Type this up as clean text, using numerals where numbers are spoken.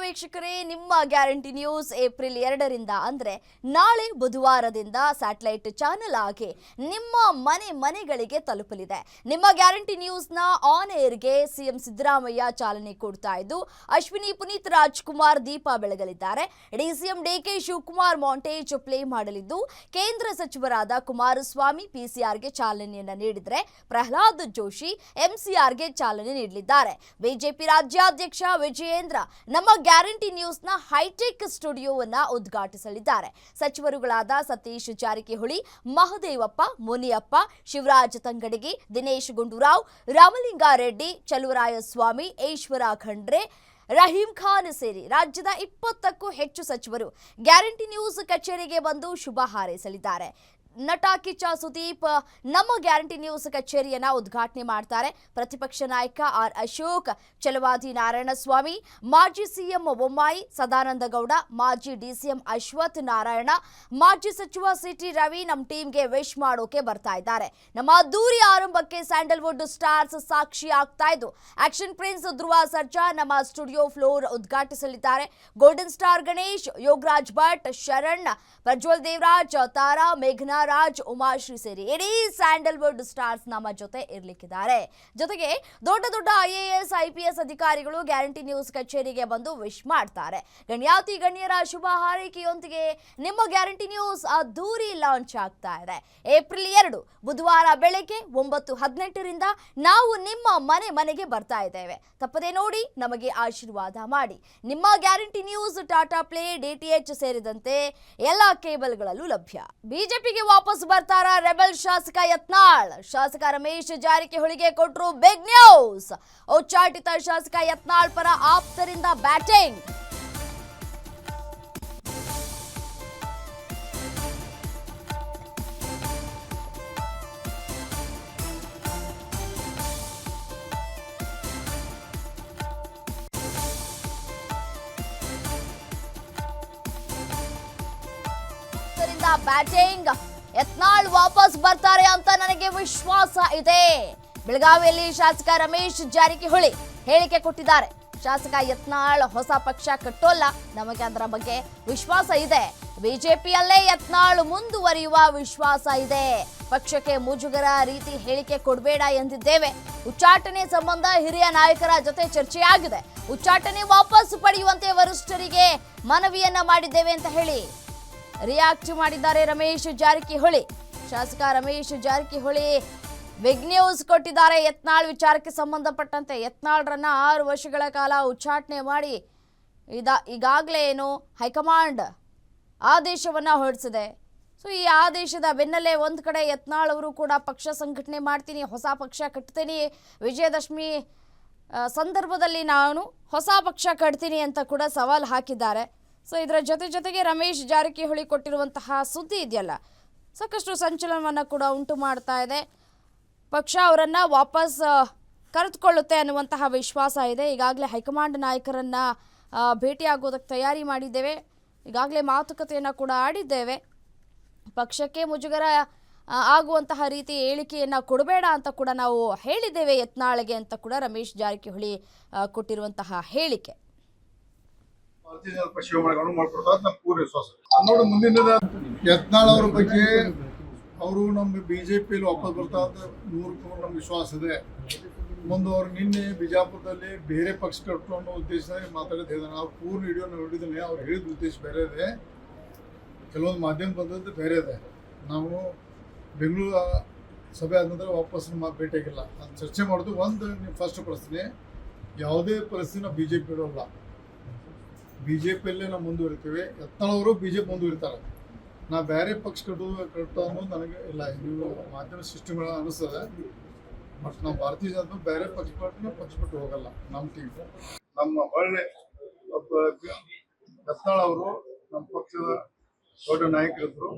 ವೀಕ್ಷಕರೇ, ನಿಮ್ಮ guarantee news April 2ರಿಂದ ಅಂದ್ರೆ ನಾಳೆ ಬುಧವಾರದಿಂದ ಸ್ಯಾಟಲೈಟ್ ಚಾನೆಲ್ ಆಗಿ ನಿಮ್ಮ ಮನೆಗಳಿಗೆ ತಲುಪಲಿದೆ. ನಿಮ್ಮ ಗ್ಯಾರಂಟಿ ನ್ಯೂಸ್ನ ಆನ್ ಏರ್ಗೆ ಸಿಎಂ ಸಿದ್ದರಾಮಯ್ಯ ಚಾಲನೆ ಕೊಡ್ತಾ ಇದ್ದು, ಅಶ್ವಿನಿ ಪುನೀತ್ ರಾಜ್ಕುಮಾರ್ ದೀಪ ಬೆಳಗಲಿದ್ದಾರೆ. DCM DK Shivakumar montage play ಮಾಡಲಿದ್ದು, ಕೇಂದ್ರ ಸಚಿವರಾದ ಕುಮಾರಸ್ವಾಮಿ ಪಿಸಿಆರ್ಗೆ ಚಾಲನೆಯನ್ನ ನೀಡಿದರೆ ಪ್ರಹ್ಲಾದ್ ಜೋಶಿ ಎಂಸಿಆರ್ಗೆ ಚಾಲನೆ ನೀಡಲಿದ್ದಾರೆ. ಬಿಜೆಪಿ ರಾಜ್ಯಾಧ್ಯಕ್ಷ ವಿಜಯೇಂದ್ರ ನಮ್ಮ ಗ್ಯಾರಂಟಿ ನ್ಯೂಸ್ನ ಹೈಟೆಕ್ ಸ್ಟುಡಿಯೋವನ್ನ ಉದ್ಘಾಟಿಸಲಿದ್ದಾರೆ. ಸಚಿವರುಗಳಾದ ಸತೀಶ್ ಜಾರಕಿಹೊಳಿ, ಮಹದೇವಪ್ಪ, ಮುನಿಯಪ್ಪ, ಶಿವರಾಜ್ ತಂಗಡಗಿ, ದಿನೇಶ್ ಗುಂಡೂರಾವ್, ರಾಮಲಿಂಗಾರೆಡ್ಡಿ, ಚಲುವರಾಯಸ್ವಾಮಿ, ಈಶ್ವರ ಖಂಡ್ರೆ, ರಹೀಂ ಖಾನ್ ಸೇರಿ ರಾಜ್ಯದ 20ಕ್ಕೂ ಹೆಚ್ಚು ಸಚಿವರು ಗ್ಯಾರಂಟಿ ನ್ಯೂಸ್ ಕಚೇರಿಗೆ ಬಂದು ಶುಭ ಹಾರೈಸಲಿದ್ದಾರೆ. ನಟ ಕಿಚ್ಚ ಸುದೀಪ್ ನಮ್ಮ ಗ್ಯಾರಂಟಿ ನ್ಯೂಸ್ ಕಚೇರಿಯನ್ನ ಉದ್ಘಾಟನೆ ಮಾಡ್ತಾರೆ. ಪ್ರತಿಪಕ್ಷ ನಾಯಕ ಆರ್ ಅಶೋಕ್, ಛಲವಾದಿ ನಾರಾಯಣಸ್ವಾಮಿ, ಮಾಜಿ ಸಿಎಂ ಬೊಮ್ಮಾಯಿ, ಸದಾನಂದ ಗೌಡ, ಮಾಜಿ ಡಿಸಿಎಂ ಅಶ್ವಥ್ ನಾರಾಯಣ, ಮಾಜಿ ಸಚಿವ ಸಿಟಿ ರವಿ ನಮ್ಮ ಟೀಮ್ಗೆ ವಿಶ್ ಮಾಡೋಕೆ ಬರ್ತಾ ಇದ್ದಾರೆ. ನಮ್ಮ ಅದ್ದೂರಿ ಆರಂಭಕ್ಕೆ ಸ್ಯಾಂಡಲ್ವುಡ್ ಸ್ಟಾರ್ಸ್ ಸಾಕ್ಷಿ ಆಗ್ತಾ ಇದ್ದು, ಆಕ್ಷನ್ ಪ್ರಿನ್ಸ್ ಧ್ರುವ ಸರ್ಜಾ ನಮ್ಮ ಸ್ಟುಡಿಯೋ ಫ್ಲೋರ್ ಉದ್ಘಾಟಿಸಲಿದ್ದಾರೆ. ಗೋಲ್ಡನ್ ಸ್ಟಾರ್ ಗಣೇಶ್, ಯೋಗರಾಜ್ ಭಟ್, ಶರಣ್, ಪ್ರಜ್ವಲ್ ದೇವರಾಜ್, ತಾರಾ, ಮೇಘನಾ ರಾಜ್, ಉಮಾಶ್ರೀ ಸೇರಿ ಇಡೀ ಸ್ಯಾಂಡಲ್ವುಡ್ ಸ್ಟಾರ್ಸ್ ನಮ್ಮ ಜೊತೆ ಇರ್ಲಿಕ್ಕಿದ್ದಾರೆ. ಜೊತೆಗೆ ದೊಡ್ಡ ದೊಡ್ಡ IAS IPS ಅಧಿಕಾರಿಗಳು ಗ್ಯಾರಂಟಿ ನ್ಯೂಸ್ ಕಚೇರಿಗೆ ಬಂದು ವಿಶ್ ಮಾಡ್ತಾರೆ. ಗಣ್ಯಾತಿ ಗಣ್ಯರ ಶುಭ ಹಾರೈಕೆಯೊಂದಿಗೆ ನಿಮ್ಮ ಗ್ಯಾರಂಟಿ ನ್ಯೂಸ್ ಅದ್ದೂರಿ ಲಾಂಚ್ ಆಗ್ತಾ ಇದೆ. ಏಪ್ರಿಲ್ 2 ಬುಧವಾರ ಬೆಳಗ್ಗೆ 9:18ರಿಂದ ನಾವು ನಿಮ್ಮ ಮನೆಗೆ ಬರ್ತಾ ಇದ್ದೇವೆ. ತಪ್ಪದೇ ನೋಡಿ, ನಮಗೆ ಆಶೀರ್ವಾದ ಮಾಡಿ. ನಿಮ್ಮ guarantee news Tata play, DTH ಸೇರಿದಂತೆ ಎಲ್ಲ ಕೇಬಲ್ಗಳಲ್ಲೂ ಲಭ್ಯ. ಬಿಜೆಪಿಗೆ ವಾಪಸ್ ಬರ್ತಾರ ರೆಬಲ್ ಶಾಸಕ ಯತ್ನಾಳ್? ಶಾಸಕ ರಮೇಶ್ ಜಾರಕಿಹೊಳಿಗೆ ಕೊಟ್ಟರು ಬಿಗ್ ನ್ಯೂಸ್. ಉಚ್ಚಾಟಿತ ಶಾಸಕ ಯತ್ನಾಳ್ ಪರ ಆಪ್ತರಿಂದ ಬ್ಯಾಟಿಂಗ್. ಬ್ಯಾಟಿಂಗ್. ಯತ್ನಾಳ್ ವಾಪಸ್ ಬರ್ತಾರೆ ಅಂತ ನನಗೆ ವಿಶ್ವಾಸ ಇದೆ. ಬೆಳಗಾವಿಯಲ್ಲಿ ಶಾಸಕ ರಮೇಶ್ ಜಾರಕಿಹೊಳಿ ಹೇಳಿಕೆ ಕೊಟ್ಟಿದ್ದಾರೆ. ಶಾಸಕ ಯತ್ನಾಳ್ ಹೊಸ ಪಕ್ಷ ಕಟ್ಟೋಲ್ಲ, ನಮಗೆ ಅದರ ಬಗ್ಗೆ ವಿಶ್ವಾಸ ಇದೆ. ಬಿಜೆಪಿಯಲ್ಲೇ ಯತ್ನಾಳ್ ಮುಂದುವರಿಯುವ ವಿಶ್ವಾಸ ಇದೆ. ಪಕ್ಷಕ್ಕೆ ಮುಜುಗರ ರೀತಿ ಹೇಳಿಕೆ ಕೊಡಬೇಡ ಎಂದಿದ್ದೇವೆ. ಉಚ್ಚಾಟನೆ ಸಂಬಂಧ ಹಿರಿಯ ನಾಯಕರ ಜೊತೆ ಚರ್ಚೆಯಾಗಿದೆ. ಉಚ್ಚಾಟನೆ ವಾಪಸ್ ಪಡೆಯುವಂತೆ ವರಿಷ್ಠರಿಗೆ ಮನವಿಯನ್ನ ಮಾಡಿದ್ದೇವೆ ಅಂತ ಹೇಳಿ ರಿಯಾಕ್ಟ್ ಮಾಡಿದ್ದಾರೆ ರಮೇಶ್ ಜಾರಕಿಹೊಳಿ. ಶಾಸಕ ರಮೇಶ್ ಜಾರಕಿಹೊಳಿ ಬಿಗ್ ನ್ಯೂಸ್ ಕೊಟ್ಟಿದ್ದಾರೆ ಯತ್ನಾಳ್ ವಿಚಾರಕ್ಕೆ ಸಂಬಂಧಪಟ್ಟಂತೆ. ಯತ್ನಾಳ್ರನ್ನ 6 ವರ್ಷಗಳ ಕಾಲ ಉಚ್ಚಾಟನೆ ಮಾಡಿ ಈಗಾಗಲೇ ಹೈಕಮಾಂಡ್ ಆದೇಶವನ್ನ ಹೊರಡಿಸಿದೆ. ಸೊ ಈ ಆದೇಶದ ಬೆನ್ನಲ್ಲೇ ಒಂದು ಕಡೆ ಯತ್ನಾಳ್ ಅವರು ಕೂಡ ಪಕ್ಷ ಸಂಘಟನೆ ಮಾಡ್ತೀನಿ, ಹೊಸ ಪಕ್ಷ ಕಟ್ತೀನಿ, ವಿಜಯದಶಮಿ ಸಂದರ್ಭದಲ್ಲಿ ನಾನು ಹೊಸ ಪಕ್ಷ ಕಟ್ತೀನಿ ಅಂತ ಕೂಡ ಸವಾಲು ಹಾಕಿದ್ದಾರೆ. ಸೊ ಇದರ ಜೊತೆಗೆ ರಮೇಶ್ ಜಾರಕಿಹೊಳಿ ಕೊಟ್ಟಿರುವಂತಹ ಸುದ್ದಿ ಇದೆಯಲ್ಲ, ಸಾಕಷ್ಟು ಸಂಚಲನವನ್ನು ಕೂಡ ಉಂಟು ಮಾಡ್ತಾ ಇದೆ. ಪಕ್ಷ ಅವರನ್ನು ವಾಪಸ್ ಕರೆದುಕೊಳ್ಳುತ್ತೆ ಅನ್ನುವಂತಹ ವಿಶ್ವಾಸ ಇದೆ. ಈಗಾಗಲೇ ಹೈಕಮಾಂಡ್ ನಾಯಕರನ್ನು ಭೇಟಿಯಾಗೋದಕ್ಕೆ ತಯಾರಿ ಮಾಡಿದ್ದೇವೆ, ಈಗಾಗಲೇ ಮಾತುಕತೆಯನ್ನು ಕೂಡ ಆಡಿದ್ದೇವೆ. ಪಕ್ಷಕ್ಕೆ ಮುಜುಗರ ಆಗುವಂತಹ ರೀತಿ ಹೇಳಿಕೆಯನ್ನು ಕೊಡಬೇಡ ಅಂತ ಕೂಡ ನಾವು ಹೇಳಿದ್ದೇವೆ ಯತ್ನಾಳ್ಗೆ ಅಂತ ಕೂಡ ರಮೇಶ್ ಜಾರಕಿಹೊಳಿ ಕೊಟ್ಟಿರುವಂತಹ ಹೇಳಿಕೆ. ಯತ್ನಾಳ್ ಅವ್ರ ಬಗ್ಗೆ ಅವರು ನಮ್ಮ ಬಿಜೆಪಿಯಲ್ಲಿ ವಾಪಸ್ ಬರ್ತಾ ಅಂತ 100% ನಮ್ಗೆ ವಿಶ್ವಾಸ ಇದೆ. ಮುಂದೆ ಅವ್ರು ನಿನ್ನೆ ಬಿಜಾಪುರದಲ್ಲಿ ಬೇರೆ ಪಕ್ಷ ಕಟ್ಟು ಅನ್ನೋ ಉದ್ದೇಶದಲ್ಲಿ ಮಾತಾಡಿದ್ದು ಹೇಳಿದಾನೆ. ಅವ್ರು ಪೂರ್ಣ ವಿಡಿಯೋ ನೋಡಿದ್ದಾನೆ. ಅವ್ರು ಹೇಳಿದ ಉದ್ದೇಶ ಬೇರೆ ಇದೆ, ಕೆಲವೊಂದು ಮಾಧ್ಯಮ ಬಂದದ್ದು ಬೇರೆ ಇದೆ. ನಾವು ಬೆಂಗಳೂರು ಸಭೆ ಆದ ನಂತರ ವಾಪಸ್ ಭೇಟಿಯಾಗಿಲ್ಲ, ನಾನು ಚರ್ಚೆ ಮಾಡೋದು. ಒಂದು ಫಸ್ಟ್ ಪ್ರಶ್ನೆ, ಯಾವುದೇ ಪರಿಸ್ಥಿತಿ ನಾವು ಬಿಜೆಪಿ ಇರೋಲ್ಲ, ಬಿಜೆಪಿಯಲ್ಲೇ ನಾವು ಮುಂದುವರಿತೀವಿ. ಯತ್ನಾಳ್ ಅವರು ಬಿಜೆಪಿ ಮುಂದುವರಿತಾರೆ. ನಾ ಬೇರೆ ಪಕ್ಷ ಕಟ್ಟೋ ಅನ್ನೋದು ನನಗೆ ಇಲ್ಲ. ಇದು ಮಾಧ್ಯಮ ಸಿಸ್ಟಮ್ಗಳ ಅನಿಸ್ತದೆ. ಬಟ್ ನಾವು ಭಾರತೀಯ ಜನತಾ ಬೇರೆ ಪಕ್ಷ ಬಿಟ್ಟು ಹೋಗಲ್ಲ. ನಮ್ಮ ಟೀಮ್, ನಮ್ಮ ಒಳ್ಳೆ ಯತ್ನಾಳ್ ಅವರು ನಮ್ಮ ಪಕ್ಷದ ದೊಡ್ಡ ನಾಯಕರಿದ್ರು.